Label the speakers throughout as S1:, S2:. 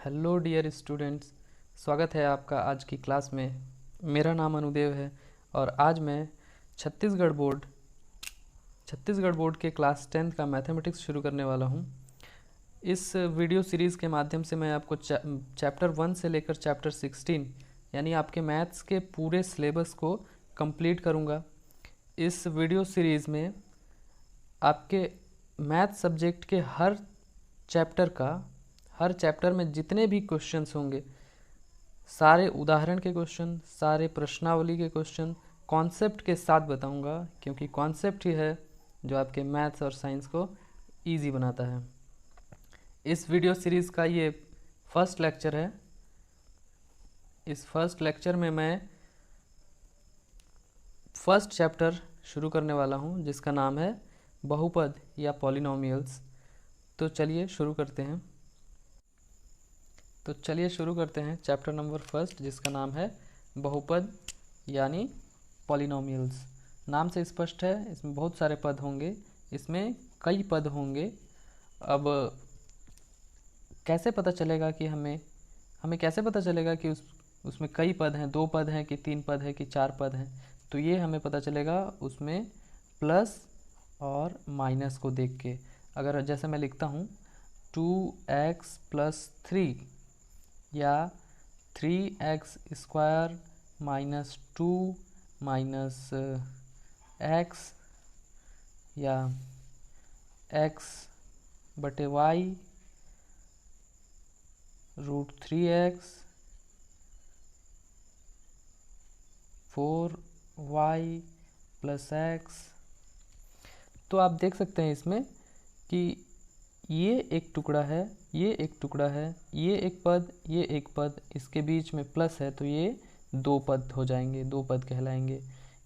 S1: Hello dear students, स्वागत है आपका आज की क्लास में। मेरा नाम अनुदेव है और आज मैं छत्तीसगढ़ बोर्ड के क्लास 10th का मैथमेटिक्स शुरू करने वाला हूँ। इस वीडियो सीरीज़ के माध्यम से मैं आपको चैप्टर 1 से लेकर चैप्टर 16 यानी आपके मैथ्स के पूरे सिलेबस को कंप्लीट करूँगा। इस वीडियो सीरीज़ में आपके मैथ सब्जेक्ट के हर चैप्टर में जितने भी क्वेश्चंस होंगे, सारे उदाहरण के क्वेश्चन, सारे प्रश्नावली के क्वेश्चन कॉन्सेप्ट के साथ बताऊंगा, क्योंकि कॉन्सेप्ट ही है जो आपके मैथ्स और साइंस को इजी बनाता है। इस वीडियो सीरीज़ का ये फर्स्ट लेक्चर है। इस फर्स्ट लेक्चर में मैं फर्स्ट चैप्टर शुरू करने वाला हूँ, जिसका नाम है बहुपद या पॉलिनोमियल्स। तो चलिए शुरू करते हैं चैप्टर नंबर फर्स्ट, जिसका नाम है बहुपद यानी पॉलिनोमियल्स। नाम से स्पष्ट है, इसमें बहुत सारे पद होंगे, इसमें कई पद होंगे। अब कैसे पता चलेगा कि हमें कैसे पता चलेगा कि उसमें कई पद हैं, 2 पद हैं कि 3 पद है कि 4 पद हैं? तो ये हमें पता चलेगा उसमें प्लस और माइनस को देख के। अगर जैसे मैं लिखता हूँ 2x + 3 या 3x² - 2 - x या x/y √3x 4y + x। तो आप देख सकते हैं इसमें कि ये एक टुकड़ा है, ये एक टुकड़ा है, ये एक पद, ये एक पद, इसके बीच में प्लस है, तो ये 2 पद हो जाएंगे, 2 पद कहलाएंगे।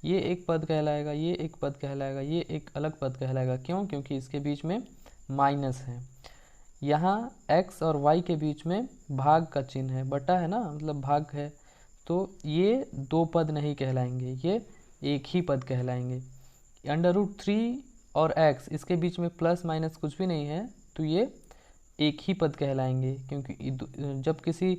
S1: ये एक पद कहलाएगा, ये एक पद कहलाएगा, ये एक अलग पद कहलाएगा। क्यों? क्योंकि इसके बीच में माइनस है। यहाँ x और y के बीच में भाग का चिन्ह है, बटा है ना, मतलब भाग है, तो ये 2 पद नहीं कहलाएंगे, ये एक ही पद कहलाएंगे। √3 और x, इसके बीच में प्लस माइनस कुछ भी नहीं है, तो ये एक ही पद कहलाएंगे। क्योंकि जब किसी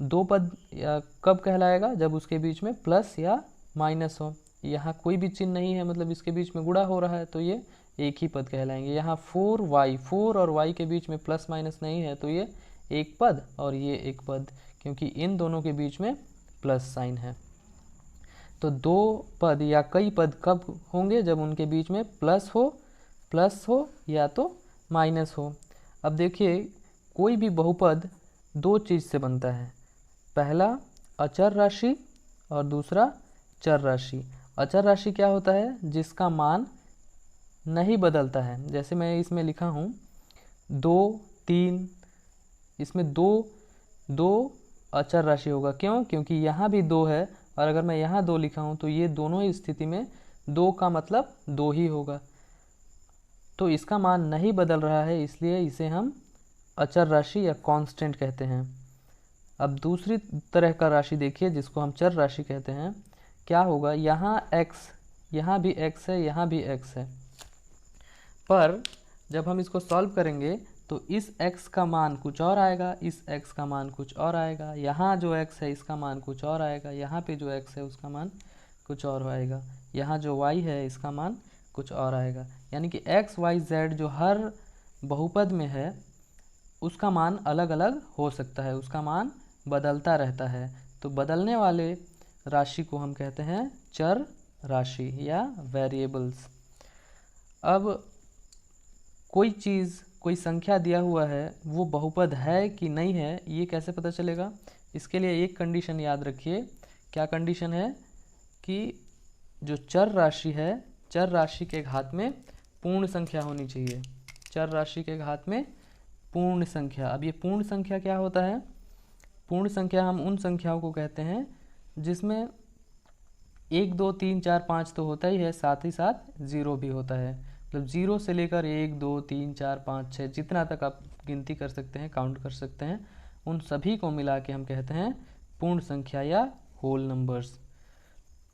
S1: 2 पद या कब कहलाएगा? जब उसके बीच में प्लस या माइनस हो। यहाँ कोई भी चिन्ह नहीं है, मतलब इसके बीच में गुणा हो रहा है, तो ये एक ही पद कहलाएंगे। यहाँ 4 और y के बीच में प्लस माइनस नहीं है, तो ये एक पद और ये एक पद, क्योंकि इन दोनों के बीच में प्लस साइन है। तो 2 पद या कई पद कब होंगे? जब उनके बीच में प्लस हो या तो माइनस हो। अब देखिए, कोई भी बहुपद 2 चीज़ से बनता है। पहला अचर राशि और दूसरा चर राशि। अचर राशि क्या होता है? जिसका मान नहीं बदलता है। जैसे मैं इसमें लिखा हूँ 2, 3, इसमें दो अचर राशि होगा। क्यों? क्योंकि यहाँ भी 2 है, और अगर मैं यहाँ 2 लिखा हूँ तो ये दोनों ही स्थिति में 2 का मतलब 2 ही होगा। तो इसका मान नहीं बदल रहा है, इसलिए इसे हम अचर राशि या कांस्टेंट कहते हैं। अब दूसरी तरह का राशि देखिए, जिसको हम चर राशि कहते हैं। क्या होगा? यहाँ x, यहाँ भी x है, यहाँ भी x है, पर जब हम इसको सॉल्व करेंगे तो इस x का मान कुछ और आएगा, इस x का मान कुछ और आएगा, यहाँ जो x है इसका मान कुछ और आएगा, यहाँ पे जो x है उसका मान कुछ और आएगा, यहाँ जो y है इसका मान कुछ और आएगा। यानी कि x, y, z जो हर बहुपद में है उसका मान अलग अलग हो सकता है, उसका मान बदलता रहता है। तो बदलने वाले राशि को हम कहते हैं चर राशि या वेरिएबल्स। अब कोई चीज़, कोई संख्या दिया हुआ है, वो बहुपद है कि नहीं है, ये कैसे पता चलेगा? इसके लिए एक कंडीशन याद रखिए। क्या कंडीशन है? कि जो चर राशि है, चर राशि के घात में पूर्ण संख्या होनी चाहिए। चर राशि के घात में पूर्ण संख्या। अब ये पूर्ण संख्या क्या होता है? पूर्ण संख्या हम उन संख्याओं को कहते हैं जिसमें 1, 2, 3, 4, 5 तो होता ही है, साथ ही साथ 0 भी होता है। मतलब 0 से लेकर 1, 2, 3, 4, 5, 6 जितना तक आप गिनती कर सकते हैं, काउंट कर सकते हैं, उन सभी को मिला के हम कहते हैं पूर्ण संख्या या होल नंबर्स।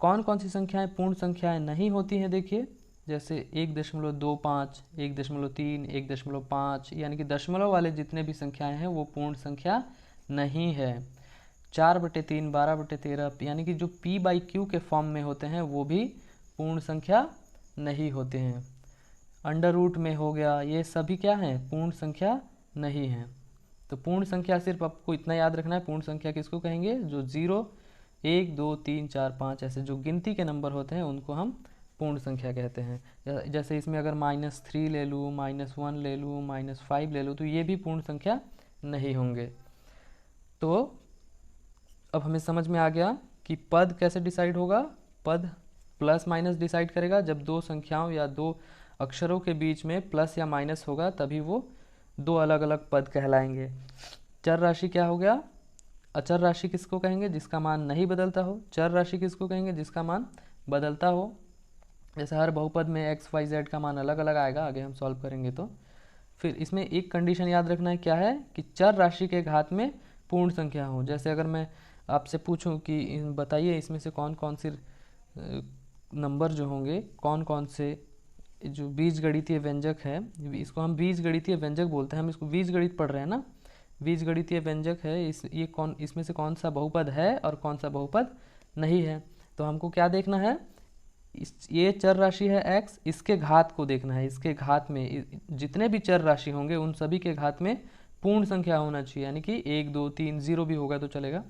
S1: कौन कौन सी संख्याएं पूर्ण संख्याएं नहीं होती हैं? देखिए, जैसे 1.25, 1.3, 1.5, यानी कि दशमलव वाले जितने भी संख्याएं हैं वो पूर्ण संख्या नहीं है। 4/3, 12/13 यानी कि जो p/q के फॉर्म में होते हैं वो भी पूर्ण संख्या नहीं होते हैं। अंडर रूट में हो गया, ये सभी क्या हैं, पूर्ण संख्या नहीं हैं। तो पूर्ण संख्या सिर्फ आपको इतना याद रखना है, पूर्ण संख्या किसको कहेंगे, जो 0, 1, 2, 3, 4, 5 ऐसे जो गिनती के नंबर होते हैं उनको हम पूर्ण संख्या कहते हैं। जैसे इसमें अगर -3 ले लूँ, -1 ले लूँ, -5 ले लूँ, तो ये भी पूर्ण संख्या नहीं होंगे। तो अब हमें समझ में आ गया कि पद कैसे डिसाइड होगा। पद प्लस माइनस डिसाइड करेगा। जब दो संख्याओं या दो अक्षरों के बीच में प्लस या माइनस होगा तभी वो दो अलग अलग पद कहलाएंगे। चर राशि क्या हो गया, अचर राशि किसको कहेंगे, जिसका मान नहीं बदलता हो। चर राशि किसको कहेंगे, जिसका मान बदलता हो। जैसे हर बहुपद में x, y, z का मान अलग अलग आएगा, आगे हम सॉल्व करेंगे तो। फिर इसमें एक कंडीशन याद रखना है, क्या है कि चर राशि के घात में पूर्ण संख्या हो। जैसे अगर मैं आपसे पूछूं कि बताइए इसमें से कौन कौन से नंबर जो होंगे, कौन कौन से जो बीजगणितीय व्यंजक है, इसको हम बीजगणितीय व्यंजक बोलते हैं, हम इसको बीजगणित पढ़ रहे हैं ना, बीजगणितीय व्यंजक है ये कौन, इसमें से कौन सा बहुपद है और कौन सा बहुपद नहीं है। तो हमको क्या देखना है, ये चर राशि है x, इसके घात को देखना है। इसके घात में जितने भी चर राशि होंगे उन सभी के घात में पूर्ण संख्या होना चाहिए, यानी कि 1, 2, 3, 0 भी होगा तो चलेगा,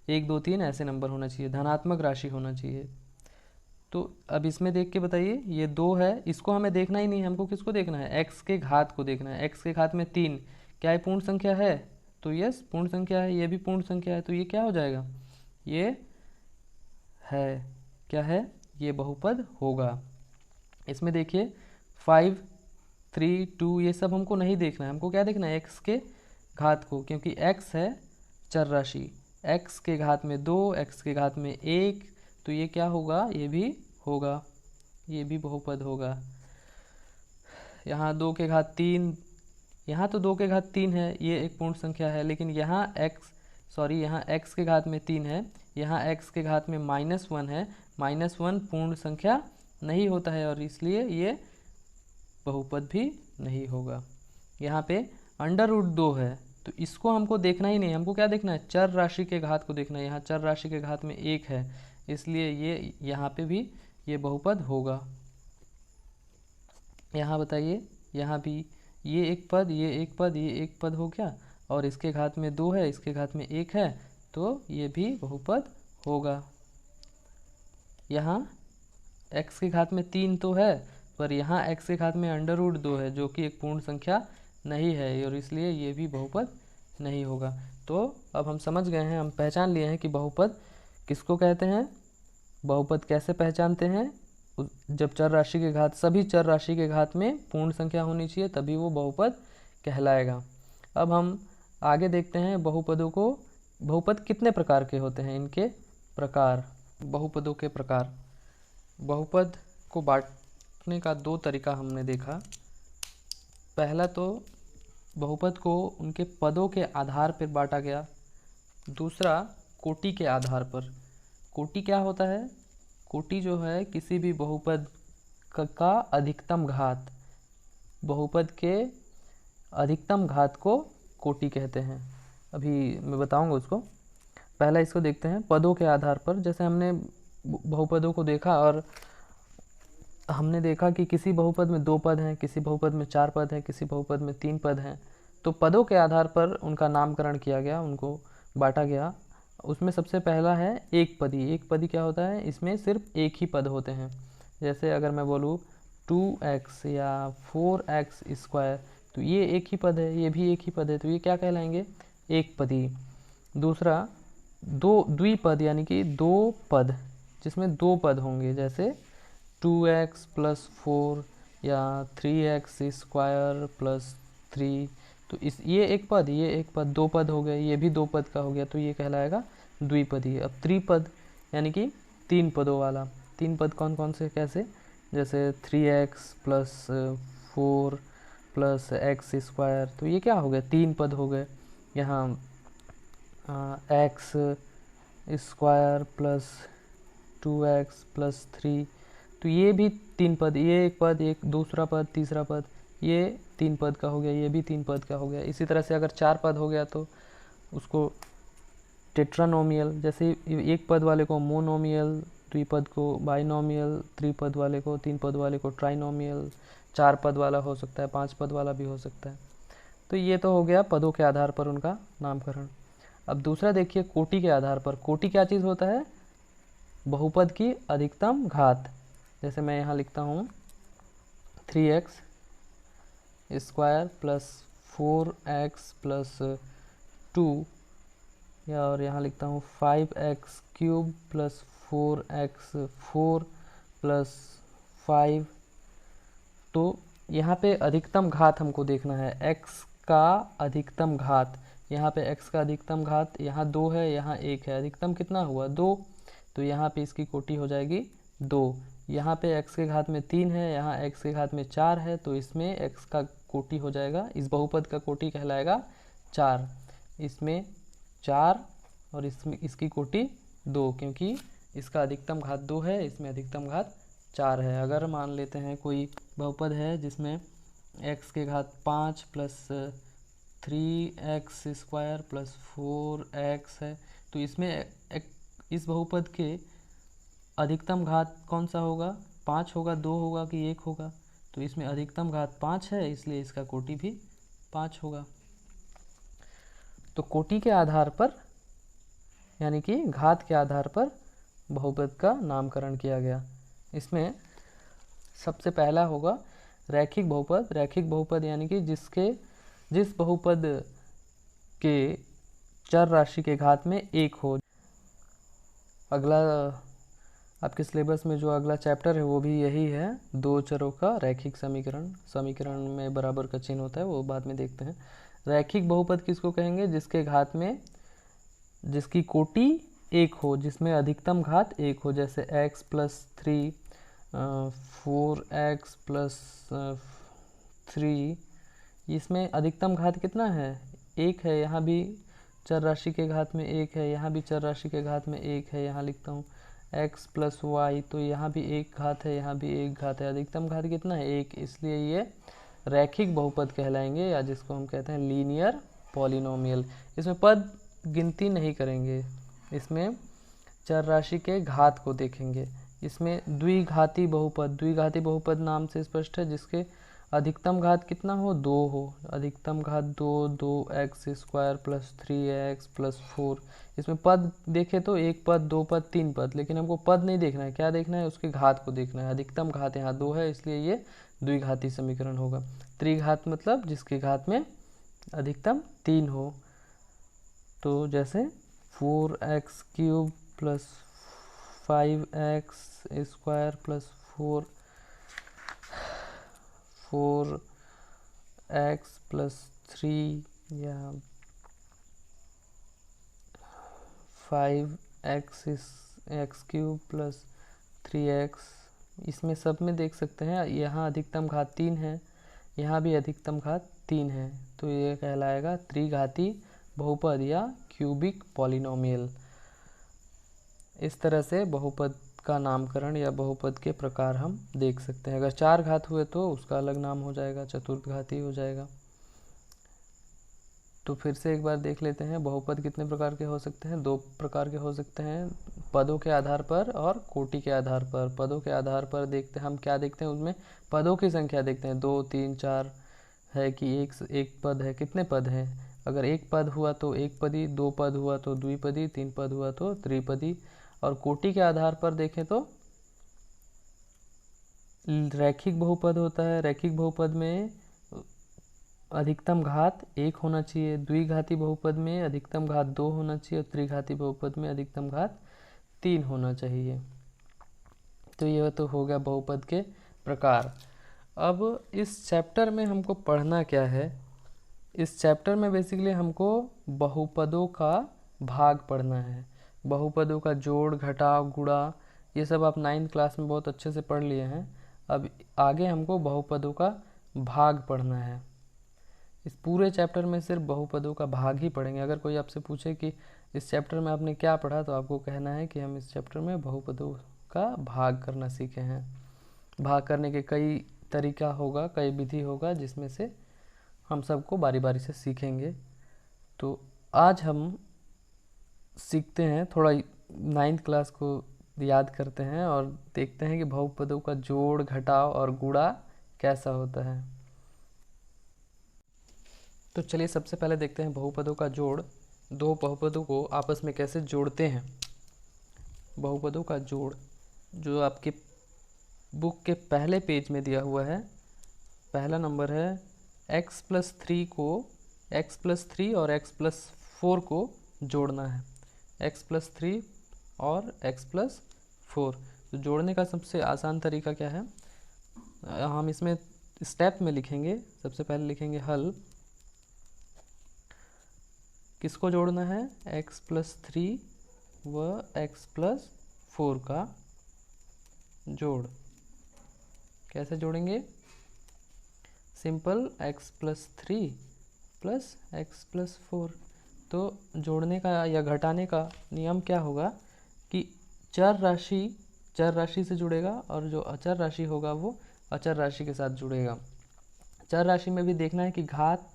S1: 1, 2, 3 ऐसे नंबर होना चाहिए, धनात्मक राशि होना चाहिए। तो अब इसमें देख के बताइए, ये 2 है, इसको हमें देखना ही नहीं है, हमको किसको देखना है, x के घात को देखना है। x के घात में 3, क्या ये पूर्ण संख्या है, तो यस पूर्ण संख्या है। ये भी पूर्ण संख्या है, तो ये क्या हो जाएगा, ये है, क्या है, ये बहुपद होगा। इसमें देखिए 5, 3, 2 ये सब हमको नहीं देखना है, हमको क्या देखना है, x के घात को, क्योंकि x है चर राशि। x के घात में 2, x के घात में 1, तो ये क्या होगा, ये भी होगा, ये भी बहुपद होगा। यहाँ 2 के घात 3, यहाँ तो 2 के घात 3 है, ये एक पूर्ण संख्या है, लेकिन यहाँ यहाँ x के घात में 3 है, यहाँ x के घात में -1 है, -1 पूर्ण संख्या नहीं होता है और इसलिए ये बहुपद भी नहीं होगा। यहाँ पे √2 है, तो इसको हमको देखना ही नहीं, हमको क्या देखना है, चर राशि के घात को देखना है। यहाँ चर राशि के घात में 1 है, इसलिए ये यहाँ पे भी ये बहुपद होगा। यहाँ बताइए, यहाँ भी ये एक पद, ये एक पद, ये एक पद हो गया, और इसके घात में 2 है, इसके घात में 1 है, तो ये भी बहुपद होगा। यहाँ x के घात में 3 तो है, पर यहाँ x के घात में √2 है, जो कि एक पूर्ण संख्या नहीं है, और इसलिए ये भी बहुपद नहीं होगा। तो अब हम समझ गए हैं, हम पहचान लिए हैं कि बहुपद किसको कहते हैं, बहुपद कैसे पहचानते हैं, जब चर राशि के घात, सभी चर राशि के घात में पूर्ण संख्या होनी चाहिए, तभी वो बहुपद कहलाएगा। अब हम आगे देखते हैं बहुपदों को। बहुपद कितने प्रकार के होते हैं, इनके प्रकार, बहुपदों के प्रकार। बहुपद को बांटने का 2 तरीका हमने देखा। पहला तो बहुपद को उनके पदों के आधार पर बांटा गया, दूसरा कोटि के आधार पर। कोटि क्या होता है, कोटि जो है किसी भी बहुपद का अधिकतम घात, बहुपद के अधिकतम घात को कोटि कहते हैं। अभी मैं बताऊंगा उसको। पहला इसको देखते हैं पदों के आधार पर। जैसे हमने बहुपदों को देखा और हमने देखा कि किसी बहुपद में 2 पद हैं, किसी बहुपद में 4 पद हैं, किसी बहुपद में 3 पद हैं। तो पदों के आधार पर उनका नामकरण किया गया, उनको बांटा गया। उसमें सबसे पहला है एक पदी। एक पदी क्या होता है, इसमें सिर्फ एक ही पद होते हैं। जैसे अगर मैं बोलूँ 2x या 4x², तो ये एक ही पद है, ये भी एक ही पद है, तो ये क्या कहलाएंगे, एक पदी। दूसरा द्विपद, यानी कि 2 पद, जिसमें 2 पद होंगे, जैसे 2x + 4 या 3x² + 3, तो ये एक पद, ये एक पद, 2 पद हो गए, ये भी 2 पद का हो गया, तो ये कहलाएगा द्विपदी। अब त्रिपद यानी कि 3 पदों वाला। 3 पद कौन कौन से, कैसे, जैसे 3x + 4 + x², तो ये क्या हो गया, 3 पद हो गए। यहाँ x² + 2x + 3, तो ये भी 3 पद, ये एक पद, एक दूसरा पद, तीसरा पद, ये 3 पद का हो गया, ये भी 3 पद का हो गया। इसी तरह से अगर 4 पद हो गया तो उसको टेट्रानोमियल, जैसे एक पद वाले को मोनोमियल, द्विपद को बाइनोमियल, त्रिपद वाले को, तीन पद वाले को ट्राइनोमियल, चार पद वाला हो सकता है, पांच पद वाला भी हो सकता है। तो ये तो हो गया पदों के आधार पर उनका नामकरण। अब दूसरा देखिए कोटि के आधार पर। कोटि क्या चीज़ होता है? बहुपद की अधिकतम घात। जैसे मैं यहाँ लिखता हूँ 3x square plus 4x plus 2, या और यहाँ लिखता हूँ 5x cube plus 4x4 plus 5। तो यहाँ पे अधिकतम घात हमको देखना है, x का अधिकतम घात। यहाँ पे x का अधिकतम घात, यहाँ 2 है, यहाँ 1 है, अधिकतम कितना हुआ? 2। तो यहाँ पे इसकी कोटि हो जाएगी 2। यहाँ पे x के घात में 3 है, यहाँ x के घात में 4 है, तो इसमें x का कोटि हो जाएगा, इस बहुपद का कोटि कहलाएगा 4। इसमें 4 और इसमें इसकी कोटि 2, क्योंकि इसका अधिकतम घात 2 है, इसमें अधिकतम घात 4 है। अगर मान लेते हैं कोई बहुपद है जिसमें x के घात 5 plus 3x square plus 4x है, तो इसमें इस बहुपद के अधिकतम घात कौन सा होगा? 5 होगा, 2 होगा कि 1 होगा? तो इसमें अधिकतम घात 5 है, इसलिए इसका कोटि भी 5 होगा। तो कोटि के आधार पर, यानी कि घात के आधार पर बहुपद का नामकरण किया गया। इसमें सबसे पहला होगा रैखिक बहुपद। रैखिक बहुपद यानी कि जिस बहुपद के चर राशि के घात में 1 हो। अगला आपके सिलेबस में जो अगला चैप्टर है वो भी यही है, दो चरों का रैखिक समीकरण। समीकरण में बराबर का चिन्ह होता है, वो बाद में देखते हैं। रैखिक बहुपद किसको कहेंगे? जिसके घात में, जिसकी कोटि 1 हो, जिसमें अधिकतम घात 1 हो। जैसे x प्लस 3, 4x प्लस 3, इसमें अधिकतम घात कितना है? 1 है। यहाँ भी चर राशि के घात में 1 है, यहाँ भी चर राशि के घात में 1 है। यहाँ लिखता हूँ x प्लस y, तो यहाँ भी 1 घात है, यहाँ भी 1 घात है। अधिकतम घात कितना है? 1। इसलिए ये रैखिक बहुपद कहलाएंगे, या जिसको हम कहते हैं लीनियर पॉलिनोमियल। इसमें पद गिनती नहीं करेंगे, इसमें चर राशि के घात को देखेंगे। इसमें द्विघाती बहुपद, द्विघाती बहुपद नाम से स्पष्ट है, जिसके अधिकतम घात कितना हो? 2 हो। अधिकतम घात 2, 2x square plus 3x plus 4। इसमें पद देखे तो 1 पद, 2 पद, 3 पद, लेकिन हमको पद नहीं देखना है, क्या देखना है? उसके घात को देखना है। अधिकतम घात यहाँ 2 है, इसलिए ये द्विघाती समीकरण होगा। त्रिघात मतलब जिसके घात में अधिकतम 3 हो। तो जैसे 4x cube plus 5x square plus 4x plus 3, या 5x क्यूब प्लस 3x, इसमें सब में देख सकते हैं यहाँ अधिकतम घात 3 है, यहाँ भी अधिकतम घात 3 है। तो ये कहलाएगा त्रिघाती बहुपद या क्यूबिक पॉलिनोमियल। इस तरह से बहुपद का नामकरण या बहुपद के प्रकार हम देख सकते हैं। अगर 4 घात हुए तो उसका अलग नाम हो जाएगा, चतुर्थघाती हो जाएगा। तो फिर से एक बार देख लेते हैं, बहुपद कितने प्रकार के हो सकते हैं? 2 प्रकार के हो सकते हैं, पदों के आधार पर और कोटि के आधार पर। पदों के आधार पर देखते हैं हम, क्या देखते हैं उसमें? पदों की संख्या देखते हैं, 2, 3, 4 है कि एक पद है, कितने पद हैं। अगर 1 पद हुआ तो 1 पदी, 2 पद हुआ तो द्विपदी, 3 पद हुआ तो त्रिपदी। और कोटि के आधार पर देखें तो रैखिक बहुपद होता है। रैखिक बहुपद में अधिकतम घात 1 होना चाहिए, द्विघाती बहुपद में अधिकतम घात 2 होना चाहिए, और त्रिघाती बहुपद में अधिकतम घात 3 होना चाहिए। तो यह तो हो गया बहुपद के प्रकार। अब इस चैप्टर में हमको पढ़ना क्या है? इस चैप्टर में बेसिकली हमको बहुपदों का भाग पढ़ना है। बहुपदों का जोड़, घटाव, गुणा, ये सब आप 9th क्लास में बहुत अच्छे से पढ़ लिए हैं। अब आगे हमको बहुपदों का भाग पढ़ना है। इस पूरे चैप्टर में सिर्फ बहुपदों का भाग ही पढ़ेंगे। अगर कोई आपसे पूछे कि इस चैप्टर में आपने क्या पढ़ा, तो आपको कहना है कि हम इस चैप्टर में बहुपदों का भाग करना सीखे हैं। भाग करने के कई तरीका होगा, कई विधि होगा, जिसमें से हम सबको बारी बारी से सीखेंगे। तो आज हम सीखते हैं, थोड़ा 9th क्लास को याद करते हैं और देखते हैं कि बहुपदों का जोड़, घटाव और गुणा कैसा होता है। तो चलिए सबसे पहले देखते हैं बहुपदों का जोड़। दो बहुपदों को आपस में कैसे जोड़ते हैं। बहुपदों का जोड़ जो आपके बुक के पहले पेज में दिया हुआ है, पहला नंबर है x+3 को x+3 और x+4 को जोड़ना है। x+3 और x+4 तो जोड़ने का सबसे आसान तरीका क्या है, हम इसमें स्टेप में लिखेंगे। सबसे पहले लिखेंगे हल। किसको जोड़ना है, x+3 व x+4 का जोड़। कैसे जोड़ेंगे, सिंपल x+3 प्लस x+4। तो जोड़ने का या घटाने का नियम क्या होगा कि चर राशि से जुड़ेगा और जो अचर राशि होगा वो अचर राशि के साथ जुड़ेगा। चर राशि में भी देखना है कि घात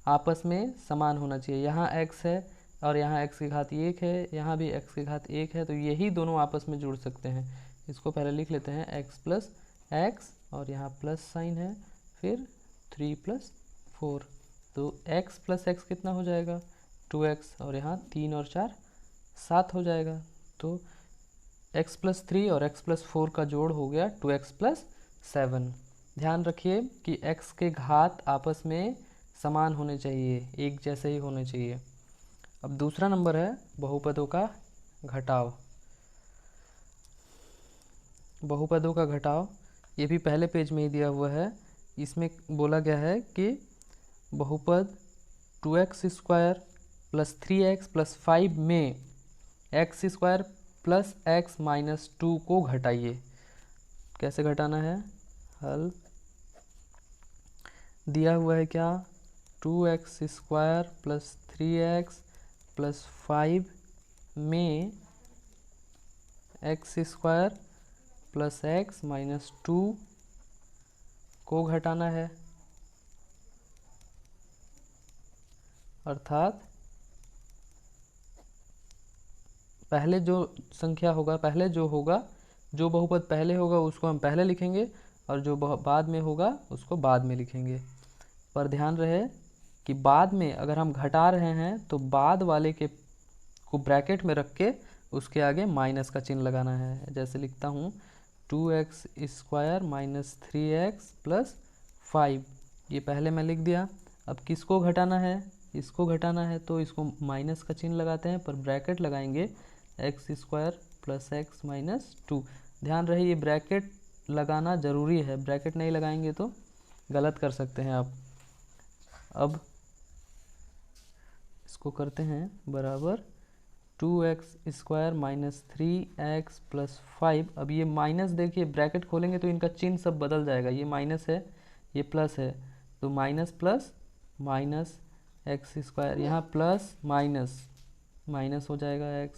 S1: आपस में समान होना चाहिए। यहाँ x है और यहाँ x की घात 1 है, यहाँ भी x की घात 1 है, तो यही दोनों आपस में जुड़ सकते हैं। इसको पहले लिख लेते हैं x+x और यहाँ प्लस साइन है, फिर 3+4। तो x+x कितना हो जाएगा, 2x, और यहाँ 3 और 4 7 हो जाएगा। तो x+3 और x+4 का जोड़ हो गया 2x+7। ध्यान रखिए कि x के घात आपस में समान होने चाहिए, एक जैसे ही होने चाहिए। अब दूसरा नंबर है बहुपदों का घटाव। बहुपदों का घटाव ये भी पहले पेज में ही दिया हुआ है। इसमें बोला गया है कि बहुपद 2x² + 3x + 5 में x² + x - 2 को घटाइए। कैसे घटाना है, हल दिया हुआ है क्या, 2x² + 3x + 5 में x² + x - 2 को घटाना है। अर्थात पहले जो संख्या होगा, पहले जो होगा, जो बहुपद पहले होगा उसको हम पहले लिखेंगे और जो बाद में होगा उसको बाद में लिखेंगे। पर ध्यान रहे कि बाद में अगर हम घटा रहे हैं तो बाद वाले के को ब्रैकेट में रख के उसके आगे माइनस का चिन्ह लगाना है। जैसे लिखता हूँ 2x² - 3x + 5, ये पहले मैं लिख दिया। अब किसको घटाना है, इसको घटाना है, तो इसको माइनस का चिन्ह लगाते हैं, पर ब्रैकेट लगाएंगे x² + x - 2। ध्यान रहे ये ब्रैकेट लगाना ज़रूरी है, ब्रैकेट नहीं लगाएंगे तो गलत कर सकते हैं आप। अब इसको करते हैं बराबर 2x² - 3x + 5। अब ये माइनस देखिए, ब्रैकेट खोलेंगे तो इनका चिन्ह सब बदल जाएगा। ये माइनस है, ये प्लस है, तो माइनस प्लस माइनस x², यहाँ प्लस माइनस माइनस हो जाएगा x,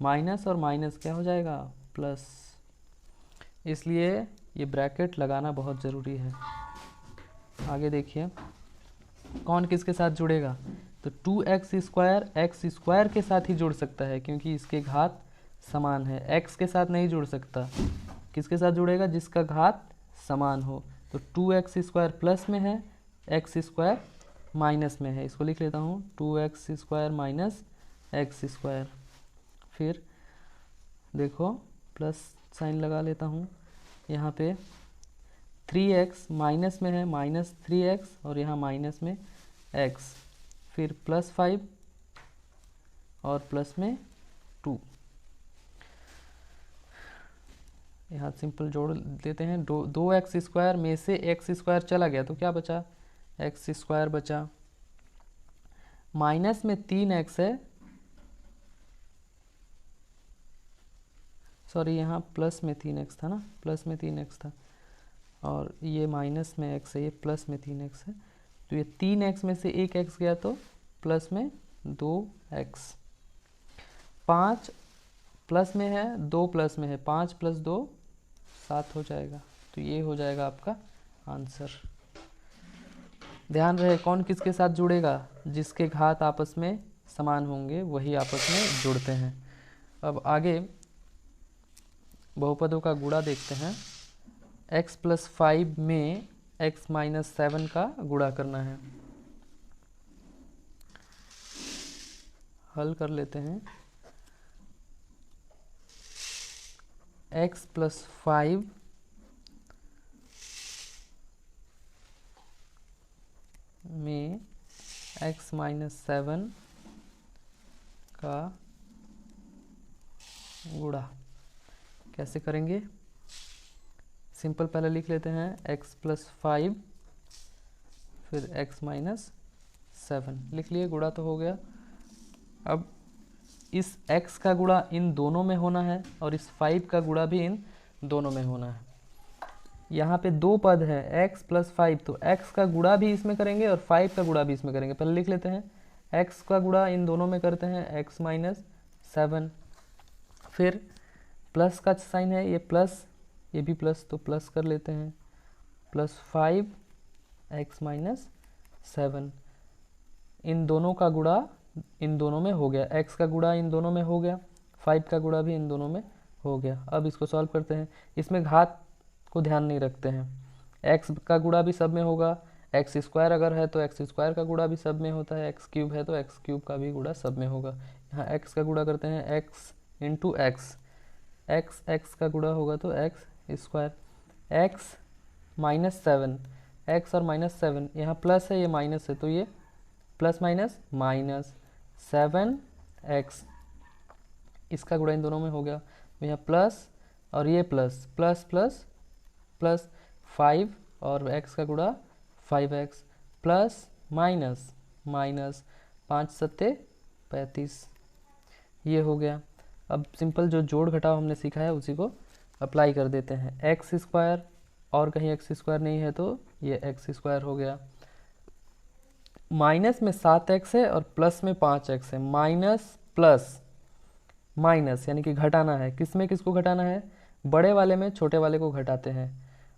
S1: माइनस और माइनस क्या हो जाएगा, प्लस। इसलिए ये ब्रैकेट लगाना बहुत ज़रूरी है। आगे देखिए कौन किसके साथ जुड़ेगा, तो 2x² x² के साथ ही जुड़ सकता है क्योंकि इसके घात समान है। x के साथ नहीं जुड़ सकता। किसके साथ जुड़ेगा, जिसका घात समान हो। तो 2x² प्लस में है, x² माइनस में है। इसको लिख लेता हूँ 2x² - x²। फिर देखो प्लस साइन लगा लेता हूँ, यहाँ पे 3x माइनस में है, -3x, और यहाँ माइनस में x, फिर +5 और प्लस में 2। यहाँ सिंपल जोड़ देते हैं। 2x² में से x² चला गया तो क्या बचा, x² बचा। माइनस में 3x है, सॉरी यहाँ प्लस में 3x था ना, प्लस में 3x था, और ये माइनस में x है, ये प्लस में 3x है। तो ये 3x में से एक x गया तो प्लस में 2x। 5 प्लस में है, 2 प्लस में है, 5 + 2 7 हो जाएगा। तो ये हो जाएगा आपका आंसर। ध्यान रहे कौन किसके साथ जुड़ेगा, जिसके घात आपस में समान होंगे वही आपस में जुड़ते हैं। अब आगे बहुपदों का गुणा देखते हैं। x + 5 में x - 7 का गुणा करना है। हल कर लेते हैं। x + 5 में x - 7 का गुणा कैसे करेंगे? सिंपल पहले लिख लेते हैं x + 5 फिर x - 7 लिख लिए, गुणा तो हो गया। अब इस x का गुणा इन दोनों में होना है और इस 5 का गुणा भी इन दोनों में होना है। यहाँ पे दो पद है x + 5, तो x का गुणा भी इसमें करेंगे और 5 का गुणा भी इसमें करेंगे। पहले लिख लेते हैं x का गुणा इन दोनों में करते हैं x - 7, फिर प्लस का साइन है, ये प्लस ये भी प्लस, तो प्लस कर लेते हैं +5 x - 7। इन दोनों का गुणा इन दोनों में हो गया, x का गुणा इन दोनों में हो गया, 5 का गुणा भी इन दोनों में हो गया। अब इसको सॉल्व करते हैं। इसमें घात को ध्यान नहीं रखते हैं। x का गुणा भी सब में होगा, x² अगर है तो x² का गुणा भी सब में होता है, x³ है तो x³ का भी गुणा सब में होगा। यहाँ x का गुणा करते हैं x × x, x का गुणा होगा तो x², x - 7, x और -7 यहाँ प्लस है ये माइनस है, तो ये प्लस माइनस 7x, इसका गुणा इन दोनों में हो गया। यहाँ प्लस और ये प्लस प्लस प्लस प्लस 5 और x का गुणा 5x प्लस माइनस 5 × 7 = 35, ये हो गया। अब सिंपल जो जोड़ घटाव हमने सीखा है उसी को अप्लाई कर देते हैं। x² और कहीं x² नहीं है तो ये x² हो गया। माइनस में 7x है और प्लस में 5x है। माइनस प्लस माइनस यानी कि घटाना है। किस में किसको घटाना है? बड़े वाले में छोटे वाले को घटाते हैं।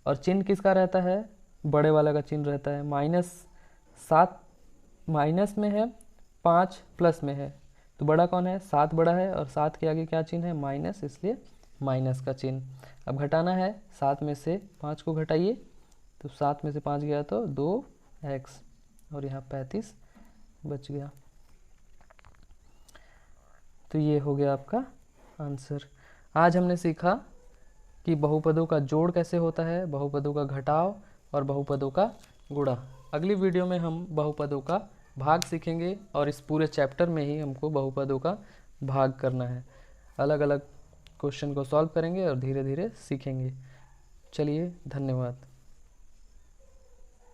S1: और चिन्ह किसका रहता है? बड़े वाला का चिन्ह रहता है। -7 माइनस में है, 5 प्लस में है, तो बड़ा कौन है? 7 बड़ा है और 7 के आगे क्या चिन्ह है? माइनस, इसलिए माइनस का चिन्ह। अब घटाना है, 7 में से 5 को घटाइए तो 7 में से 5 गया तो 2x और यहाँ 35 बच गया। तो ये हो गया आपका आंसर। आज हमने सीखा कि बहुपदों का जोड़ कैसे होता है, बहुपदों का घटाव और बहुपदों का गुणा। अगली वीडियो में हम बहुपदों का भाग सीखेंगे और इस पूरे चैप्टर में ही हमको बहुपदों का भाग करना है। अलग अलग क्वेश्चन को सॉल्व करेंगे और धीरे धीरे सीखेंगे। चलिए, धन्यवाद।